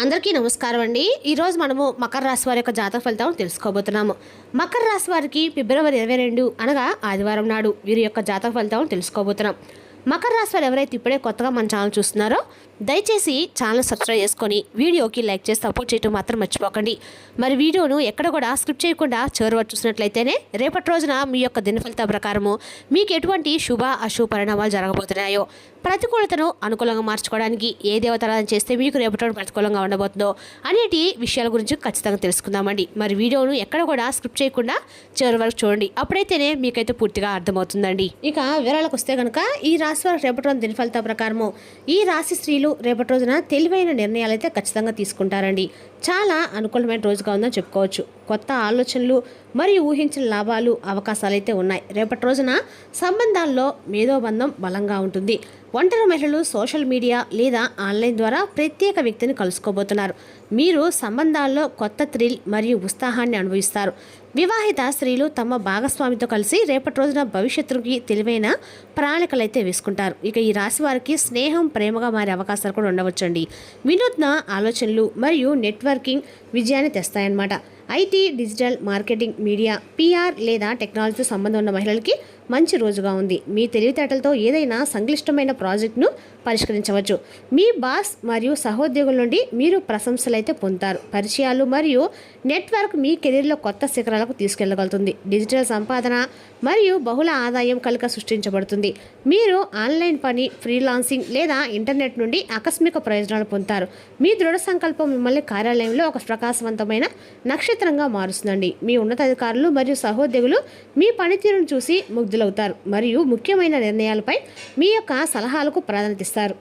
అందరికీ నమస్కారం అండి. ఈరోజు మనము మకర రాశి వారి యొక్క జాతక ఫలితాలను తెలుసుకోబోతున్నాము. మకర రాశి వారికి ఫిబ్రవరి 22 అనగా ఆదివారం నాడు వీరి యొక్క జాతక ఫలితాలను తెలుసుకోబోతున్నాం. మకర రాశి వారు ఎవరైతే ఇప్పుడే కొత్తగా మన ఛానల్ చూస్తున్నారో దయచేసి ఛానల్ సబ్స్క్రైబ్ చేసుకొని వీడియోకి లైక్ చేసి సపోర్ట్ చేయడం మాత్రం మర్చిపోకండి. మరి వీడియోను ఎక్కడ కూడా స్కిప్ చేయకుండా చివరి వరకు చూసినట్లయితేనే రేపటి రోజున మీ యొక్క దిన ఫలితాల ప్రకారము మీకు ఎటువంటి శుభ అశుభ పరిణామాలు జరగబోతున్నాయో, ప్రతికూలతను అనుకూలంగా మార్చుకోవడానికి ఏ దేవతారాధన చేస్తే మీకు రేపటి రోజు ప్రతికూలంగా ఉండబోతుందో అనేటి విషయాల గురించి ఖచ్చితంగా తెలుసుకుందామండి. మరి వీడియోను ఎక్కడ కూడా స్కిప్ చేయకుండా చివరి వరకు చూడండి, అప్పుడైతేనే మీకైతే పూర్తిగా అర్థమవుతుందండి. ఇక వివరాలకు వస్తే కనుక ఈ రాశి వారు రేపటి రోజు దిన ఫలితాల ప్రకారము ఈ రాశి స్త్రీలు రేపటి రోజున తెలివైన నిర్ణయాలు అయితే ఖచ్చితంగా తీసుకుంటారండి. చాలా అనుకూలమైన రోజుగా ఉందని చెప్పుకోవచ్చు. కొత్త ఆలోచనలు మరియు ఊహించిన లాభాలు అవకాశాలు అయితే ఉన్నాయి. రేపటి రోజున సంబంధాల్లో మేధోబంధం బలంగా ఉంటుంది. ఒంటరి మహిళలు సోషల్ మీడియా లేదా ఆన్లైన్ ద్వారా ప్రత్యేక వ్యక్తిని కలుసుకోబోతున్నారు. మీరు సంబంధాల్లో కొత్త థ్రిల్ మరియు ఉత్సాహాన్ని అనుభవిస్తారు. వివాహిత స్త్రీలు తమ భాగస్వామితో కలిసి రేపటి రోజున భవిష్యత్తుకి తెలివైన ప్రణాళికలు అయితే వేసుకుంటారు. ఇక ఈ రాశి వారికి స్నేహం ప్రేమగా మారే అవకాశాలు కూడా ఉండవచ్చండి. వినూత్న ఆలోచనలు మరియు నెట్వర్కింగ్ విజయాన్ని తెస్తాయన్నమాట. IT, digital marketing, media, PR లేదా టెక్నాలజీతో సంబంధం ఉన్న మహిళలకి మంచి రోజుగా ఉంది. మీ తెలివితేటలతో ఏదైనా సంక్లిష్టమైన ప్రాజెక్టును పరిష్కరించవచ్చు. మీ బాస్ మరియు సహోద్యోగుల నుండి మీరు ప్రశంసలు అయితే పొందుతారు. పరిచయాలు మరియు నెట్వర్క్ మీ కెరీర్లో కొత్త శిఖరాలకు తీసుకెళ్లగలుగుతుంది. డిజిటల్ సంపాదన మరియు బహుళ ఆదాయం కలిక సృష్టించబడుతుంది. మీరు ఆన్లైన్ పని, ఫ్రీలాన్సింగ్ లేదా ఇంటర్నెట్ నుండి ఆకస్మిక ప్రయోజనాలు పొందుతారు. మీ దృఢ సంకల్పం మిమ్మల్ని కార్యాలయంలో ఒక ప్రకాశవంతమైన నక్షత్రంగా మారుస్తుందండి. మీ ఉన్నతాధికారులు మరియు సహోద్యోగులు మీ పనితీరును చూసి ముగ్ధులవుతారు మరియు ముఖ్యమైన నిర్ణయాలపై మీ యొక్క సలహాలకు ప్రాధాన్యత ఇస్తారు.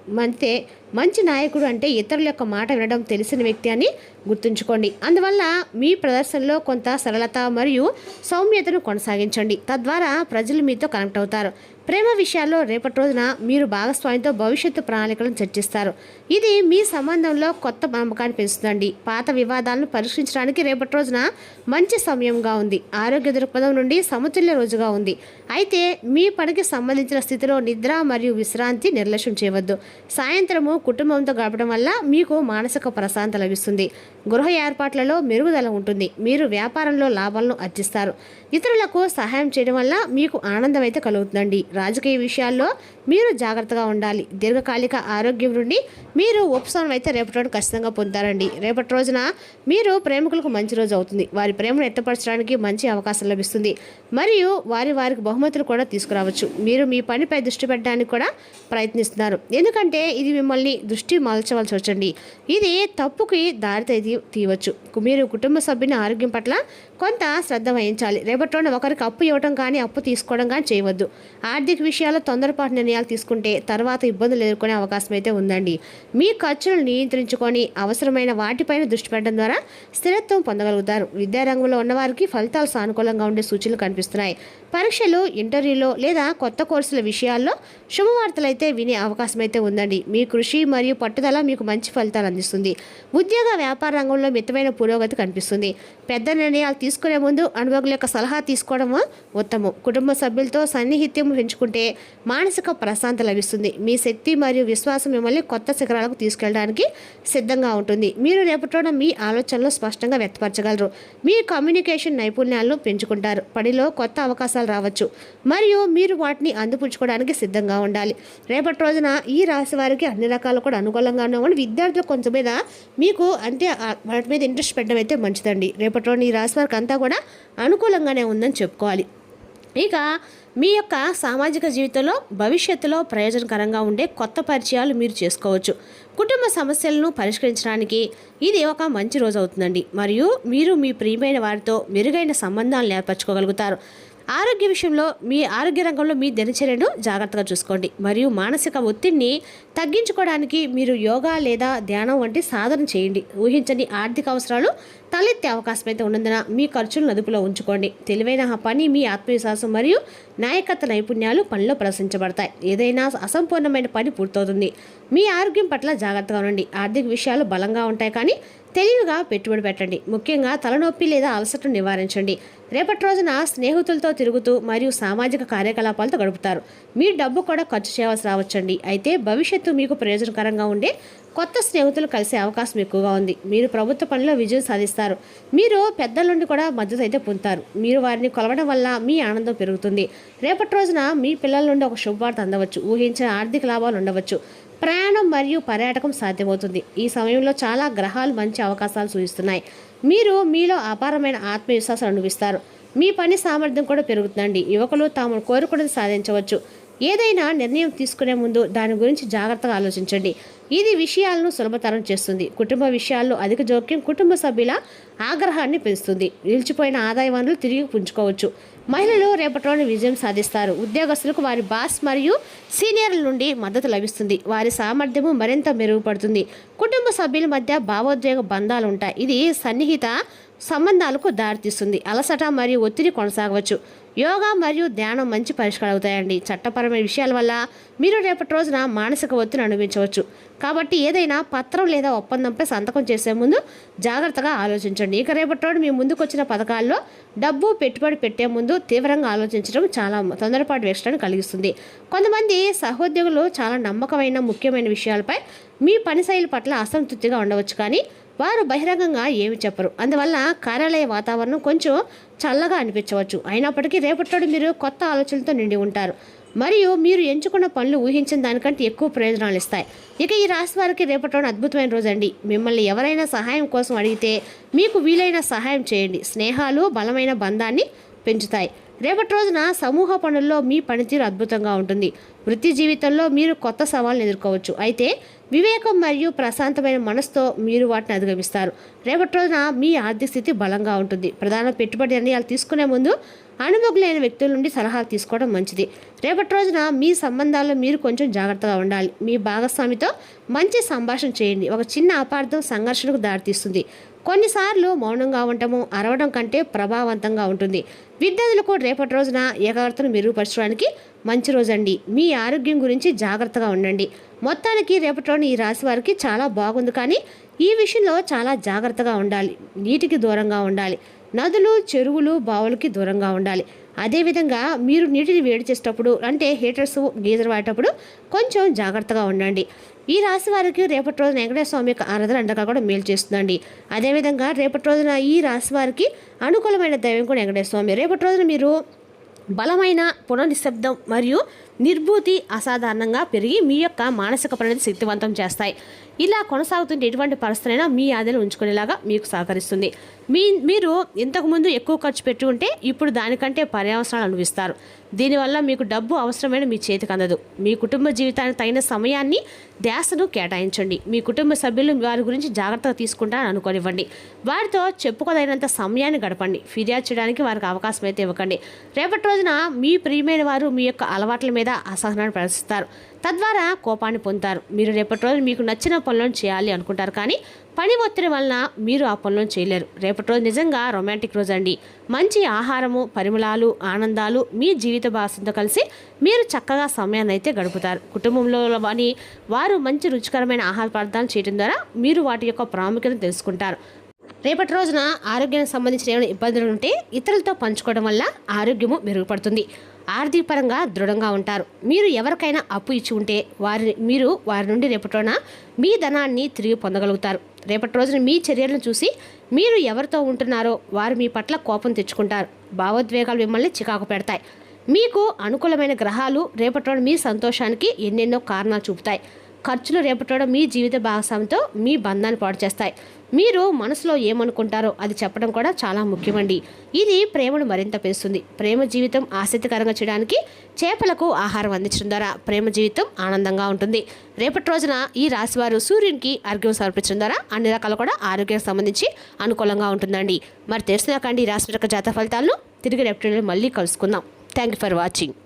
మంచి నాయకుడు అంటే ఇతరుల యొక్క మాట వినడం తెలిసిన వ్యక్తి అని గుర్తుంచుకోండి. అందువల్ల మీ ప్రదర్శనలో కొంత సరళత మరియు సౌమ్యతను కొనసాగించండి. తద్వారా ప్రజలు మీతో కనెక్ట్ అవుతారు. ప్రేమ విషయాల్లో రేపటి రోజున మీరు భాగస్వామితో భవిష్యత్తు ప్రణాళికలను చర్చిస్తారు. ఇది మీ సంబంధంలో కొత్త నమ్మకాన్ని పెంచుతుందండి. పాత వివాదాలను పరిష్కరించడానికి రేపటి రోజున మంచి సమయంగా ఉంది. ఆరోగ్య దృక్పథం నుండి సమతుల్య రోజుగా ఉంది. అయితే మీ పనికి సంబంధించిన స్థితిలో నిద్ర మరియు విశ్రాంతి నిర్లక్ష్యం చేయవద్దు. సాయంత్రము కుటుంబంతో గడపడం వల్ల మీకు మానసిక ప్రశాంతత లభిస్తుంది. గృహ ఏర్పాట్లలో మెరుగుదల ఉంటుంది. మీరు వ్యాపారంలో లాభాలను ఆర్జిస్తారు. ఇతరులకు సహాయం చేయడం వల్ల మీకు ఆనందం అయితే కలుగుతుందండి. రాజకీయ విషయాల్లో మీరు జాగ్రత్తగా ఉండాలి. దీర్ఘకాలిక ఆరోగ్యం నుండి మీరు ఉపశమనం అయితే రేపటి రోజు ఖచ్చితంగా పొందుతారండి. రేపటి రోజున మీరు ప్రేమికులకు మంచి రోజు అవుతుంది. వారి ప్రేమను వ్యక్తపరచడానికి మంచి అవకాశం లభిస్తుంది మరియు వారికి బహుమతులు కూడా తీసుకురావచ్చు. మీరు మీ పనిపై దృష్టి పెట్టడానికి కూడా ప్రయత్నిస్తున్నారు, ఎందుకంటే ఇది మిమ్మల్ని దృష్టి మలచవలసి వచ్చండి. ఇది తప్పుకి దారి తీయవచ్చు. మీరు కుటుంబ సభ్యుని ఆరోగ్యం పట్ల కొంత శ్రద్ధ వహించాలి. రేపటి రోజున ఒకరికి అప్పు ఇవ్వడం కానీ అప్పు తీసుకోవడం కానీ చేయవద్దు. ఆర్థిక విషయాల్లో తొందరపాటు నిర్ణయాలు తీసుకుంటే తర్వాత ఇబ్బందులు ఎదుర్కొనే అవకాశం అయితే ఉందండి. మీ ఖర్చులను నియంత్రించుకొని అవసరమైన వాటిపైన దృష్టి పెట్టడం ద్వారా స్థిరత్వం పొందగలుగుతారు. విద్యారంగంలో ఉన్నవారికి ఫలితాలు సానుకూలంగా ఉండే సూచనలు కనిపిస్తున్నాయి. పరీక్షలు, ఇంటర్వ్యూలో లేదా కొత్త కోర్సుల విషయాల్లో శుభవార్తలు అయితే వినే అవకాశం అయితే ఉందండి. మీ కృషి మరియు పట్టుదల మీకు మంచి ఫలితాలు అందిస్తుంది. ఉద్యోగ వ్యాపార రంగంలో మితమైన పురోగతి కనిపిస్తుంది. పెద్ద నిర్ణయాలు తీసుకునే ముందు అనుభవుల యొక్క సలహా తీసుకోవడం ఉత్తమం. కుటుంబ సభ్యులతో సన్నిహిత్యం పెంచుకుంటే మానసిక ప్రశాంతత లభిస్తుంది. మీ శక్తి మరియు విశ్వాసం మిమ్మల్ని కొత్త శిఖరాలకు తీసుకెళ్ళడానికి సిద్ధంగా ఉంటుంది. మీరు రేపటిలోన మీ ఆలోచనలు స్పష్టంగా వ్యక్తపరచగలరు. మీ కమ్యూనికేషన్ నైపుణ్యాలను పెంచుకుంటారు. పనిలో కొత్త అవకాశాలు రావచ్చు మరియు మీరు వాటిని అందిపుచ్చుకోవడానికి సిద్ధంగా ఉండాలి. రేపటి రోజున ఈ రాశి వారికి అన్ని రకాలు కూడా అనుకూలంగానే ఉండి విద్యార్థులు కొంచెం మీద మీకు అంటే వాటి మీద ఇంట్రెస్ట్ పెట్టడం అయితే మంచిదండి. రేపటి రోజున ఈ రాశి వారికి అంతా కూడా అనుకూలంగానే ఉందని చెప్పుకోవాలి. ఇక మీ యొక్క సామాజిక జీవితంలో భవిష్యత్తులో ప్రయోజనకరంగా ఉండే కొత్త పరిచయాలు మీరు చేసుకోవచ్చు. కుటుంబ సమస్యలను పరిష్కరించడానికి ఇది ఒక మంచి రోజు అవుతుందండి మరియు మీరు మీ ప్రియమైన వారితో మెరుగైన సంబంధాలను ఏర్పరచుకోగలుగుతారు. ఆరోగ్య విషయంలో మీ ఆరోగ్య రంగంలో మీ దినచర్యను జాగ్రత్తగా చూసుకోండి మరియు మానసిక ఒత్తిడిని తగ్గించుకోవడానికి మీరు యోగా లేదా ధ్యానం వంటి సాధన చేయండి. ఊహించని ఆర్థిక అవసరాలు తలెత్తే అవకాశం అయితే ఉన్నందున మీ ఖర్చులను అదుపులో ఉంచుకోండి. తెలివైన పని మీ ఆత్మవిశ్వాసం మరియు నాయకత్వ నైపుణ్యాలు పనిలో ప్రదర్శించబడతాయి. ఏదైనా అసంపూర్ణమైన పని పూర్తవుతుంది. మీ ఆరోగ్యం పట్ల జాగ్రత్తగా ఉండండి. ఆర్థిక విషయాలు బలంగా ఉంటాయి కానీ తెలివిగా పెట్టుబడి పెట్టండి. ముఖ్యంగా తలనొప్పి లేదా అలసటను నివారించండి. రేపటి రోజున స్నేహితులతో తిరుగుతూ మరియు సామాజిక కార్యకలాపాలతో గడుపుతారు. మీ డబ్బు కూడా ఖర్చు చేయవలసి రావచ్చండి. అయితే భవిష్యత్తు మీకు ప్రయోజనకరంగా ఉండే కొత్త స్నేహితులు కలిసే అవకాశం ఎక్కువగా ఉంది. మీరు ప్రభుత్వ పనిలో విజయం సాధిస్తారు. మీరు పెద్దల నుండి కూడా మద్దతు అయితే పొందుతారు. మీరు వారిని కొలవడం వల్ల మీ ఆనందం పెరుగుతుంది. రేపటి రోజున మీ పిల్లల నుండి ఒక శుభవార్త అందవచ్చు. ఊహించిన ఆర్థిక లాభాలు ఉండవచ్చు. ప్రయాణం మరియు పర్యాటకం సాధ్యమవుతుంది. ఈ సమయంలో చాలా గ్రహాలు మంచి అవకాశాలు సూచిస్తున్నాయి. మీరు మీలో అపారమైన ఆత్మవిశ్వాసం అనుభవిస్తారు. మీ పని సామర్థ్యం కూడా పెరుగుతుందండి. యువకులు తాము కోరుకున్నది సాధించవచ్చు. ఏదైనా నిర్ణయం తీసుకునే ముందు దాని గురించి జాగ్రత్తగా ఆలోచించండి. ఇది విషయాలను సులభతరం చేస్తుంది. కుటుంబ విషయాల్లో అధిక జోక్యం కుటుంబ సభ్యుల ఆగ్రహాన్ని పెంచుతుంది. నిలిచిపోయిన ఆదాయ వనరులు తిరిగి పుంజుకోవచ్చు. మహిళలు రేపటిలోని విజయం సాధిస్తారు. ఉద్యోగస్తులకు వారి బాస్ మరియు సీనియర్ల నుండి మద్దతు లభిస్తుంది. వారి సామర్థ్యము మరింత మెరుగుపడుతుంది. కుటుంబ సభ్యుల మధ్య భావోద్వేగ బంధాలు ఉంటాయి. ఇది సన్నిహిత సంబంధాలకు దారితీస్తుంది. అలసట మరియు ఒత్తిడి కొనసాగవచ్చు. యోగా మరియు ధ్యానం మంచి పరిష్కారం అవుతాయండి. చట్టపరమైన విషయాల వల్ల మీరు రేపటి రోజున మానసిక ఒత్తిడిని అనుభవించవచ్చు. కాబట్టి ఏదైనా పత్రం లేదా ఒప్పందంపై సంతకం చేసే ముందు జాగ్రత్తగా ఆలోచించండి. ఇక రేపటి రోజు మీ ముందుకు వచ్చిన పథకాల్లో డబ్బు పెట్టుబడి పెట్టే ముందు తీవ్రంగా ఆలోచించడం చాలా తొందరపాటు వేష్టాన్ని కలిగిస్తుంది. కొంతమంది సహోద్యోగులు చాలా నమ్మకమైన ముఖ్యమైన విషయాలపై మీ పని శైలి పట్ల అసంతృప్తిగా ఉండవచ్చు, కానీ వారు బహిరంగంగా ఏమి చెప్పరు. అందువల్ల కార్యాలయ వాతావరణం కొంచెం చల్లగా అనిపించవచ్చు. అయినప్పటికీ రేపటి మీరు కొత్త ఆలోచనలతో నిండి ఉంటారు మరియు మీరు ఎంచుకున్న పనులు ఊహించిన దానికంటే ఎక్కువ ప్రయోజనాలు ఇస్తాయి. ఇక ఈ రాశి వారికి రేపటి అద్భుతమైన రోజు అండి. మిమ్మల్ని ఎవరైనా సహాయం కోసం అడిగితే మీకు వీలైన సహాయం చేయండి. స్నేహాలు బలమైన బంధాన్ని పెంచుతాయి. రేపటి రోజున సమూహ పనుల్లో మీ పనితీరు అద్భుతంగా ఉంటుంది. వృత్తి జీవితంలో మీరు కొత్త సవాళ్ళను ఎదుర్కోవచ్చు. అయితే వివేకం మరియు ప్రశాంతమైన మనసుతో మీరు వాటిని అధిగమిస్తారు. రేపటి రోజున మీ ఆర్థిక స్థితి బలంగా ఉంటుంది. ప్రధాన పెట్టుబడి నిర్ణయాలు తీసుకునే ముందు అనుభవజ్ఞులైన వ్యక్తుల నుండి సలహాలు తీసుకోవడం మంచిది. రేపటి రోజున మీ సంబంధాల్లో మీరు కొంచెం జాగ్రత్తగా ఉండాలి. మీ భాగస్వామితో మంచి సంభాషణ చేయండి. ఒక చిన్న అపార్థం సంఘర్షణకు దారితీస్తుంది. కొన్నిసార్లు మౌనంగా ఉండటము అరవడం కంటే ప్రభావవంతంగా ఉంటుంది. విద్యార్థులకు రేపటి రోజున ఏకాగ్రతను మెరుగుపరచడానికి మంచి రోజండి. మీ ఆరోగ్యం గురించి జాగ్రత్తగా ఉండండి. మొత్తానికి రేపటిలోని ఈ రాశి వారికి చాలా బాగుంది, కానీ ఈ విషయంలో చాలా జాగ్రత్తగా ఉండాలి. నీటికి దూరంగా ఉండాలి. నదులు, చెరువులు, బావులకి దూరంగా ఉండాలి. అదేవిధంగా మీరు నీటిని వేడి చేసేటప్పుడు, అంటే హీటర్స్, గీజర్ వాడేటప్పుడు కొంచెం జాగ్రత్తగా ఉండండి. ఈ రాశి వారికి రేపటి రోజున వెంకటేశ్వర స్వామి యొక్క ఆరాధన అండగా కూడా మేలు చేస్తుందండి. అదేవిధంగా రేపటి రోజున ఈ రాశి వారికి అనుకూలమైన దైవం కూడా వెంకటేశ్వర స్వామి. రేపటి రోజున మీరు బలమైన పునఃనిశ్శబ్దం మరియు నిర్భూతి అసాధారణంగా పెరిగి మీ యొక్క మానసిక పరిణతి శక్తివంతం చేస్తాయి. ఇలా కొనసాగుతుంటే ఎటువంటి పరిస్థితులైనా మీ ఆదాయం ఉంచుకునేలాగా మీకు సహకరిస్తుంది. మీరు ఇంతకుముందు ఎక్కువ ఖర్చు పెట్టి ఉంటే ఇప్పుడు దానికంటే పర్యవసరాలు అనుభవిస్తారు. దీనివల్ల మీకు డబ్బు అవసరమైన మీ చేతికి అందదు. మీ కుటుంబ జీవితానికి తగిన సమయాన్ని, ధ్యాసను కేటాయించండి. మీ కుటుంబ సభ్యులు వారి గురించి జాగ్రత్తగా తీసుకుంటారని అనుకోనివ్వండి. వారితో చెప్పుకోదగినంత సమయాన్ని గడపండి. ఫిర్యాదు చేయడానికి వారికి అవకాశం అయితే ఇవ్వకండి. రేపటి రోజున మీ ప్రియమైన వారు మీ యొక్క అలవాట్ల మీద అసహనాన్ని ప్రదర్శిస్తారు. తద్వారా కోపాన్ని పొందుతారు. మీరు రేపటి రోజు మీకు నచ్చిన పనులను చేయాలి అనుకుంటారు, కానీ పని ఒత్తిడి వలన మీరు ఆ పనులను చేయలేరు. రేపటి రోజు నిజంగా రొమాంటిక్ రోజు అండి. మంచి ఆహారము, పరిమళాలు, ఆనందాలు మీ జీవిత భాగంతో కలిసి మీరు చక్కగా సమయాన్ని అయితే గడుపుతారు. కుటుంబంలో వారు మంచి రుచికరమైన ఆహార పదార్థాలు చేయడం ద్వారా మీరు వాటి యొక్క ప్రాముఖ్యతను తెలుసుకుంటారు. రేపటి రోజున ఆరోగ్యానికి సంబంధించిన ఏమైనా ఇబ్బందులు ఉంటే ఇతరులతో పంచుకోవడం వల్ల ఆరోగ్యము మెరుగుపడుతుంది. ఆర్థిక పరంగా దృఢంగా ఉంటారు. మీరు ఎవరికైనా అప్పు ఇచ్చి ఉంటే మీరు వారి నుండి రేపటి రోజున మీ ధనాన్ని తిరిగి పొందగలుగుతారు. రేపటి రోజున మీ చర్యలను చూసి మీరు ఎవరితో ఉంటున్నారో వారు మీ పట్ల కోపం తెచ్చుకుంటారు. భావోద్వేగాలు మిమ్మల్ని చికాకు పెడతాయి. మీకు అనుకూలమైన గ్రహాలు రేపటి రోజున మీ సంతోషానికి ఎన్నెన్నో కారణాలు చూపుతాయి. ఖర్చులు రేపటి మీ జీవిత భాగస్వామితో మీ బంధాన్ని పాడు చేస్తాయి. మీరు మనసులో ఏమనుకుంటారో అది చెప్పడం కూడా చాలా ముఖ్యమండి. ఇది ప్రేమను మరింత పెంచుతుంది. ప్రేమ జీవితం ఆసక్తికరంగా చేయడానికి చేపలకు ఆహారం అందించడం ద్వారా ప్రేమ జీవితం ఆనందంగా ఉంటుంది. రేపటి రోజున ఈ రాశివారు సూర్యునికి అర్ఘ్యం సమర్పించడం ద్వారా అన్ని రకాలు కూడా ఆరోగ్యానికి సంబంధించి అనుకూలంగా ఉంటుందండి. మరి తెలిసినాకండి ఈ రాశి యొక్క జాతక ఫలితాలను తిరిగి రేపటి మళ్ళీ కలుసుకుందాం. Thank you for watching.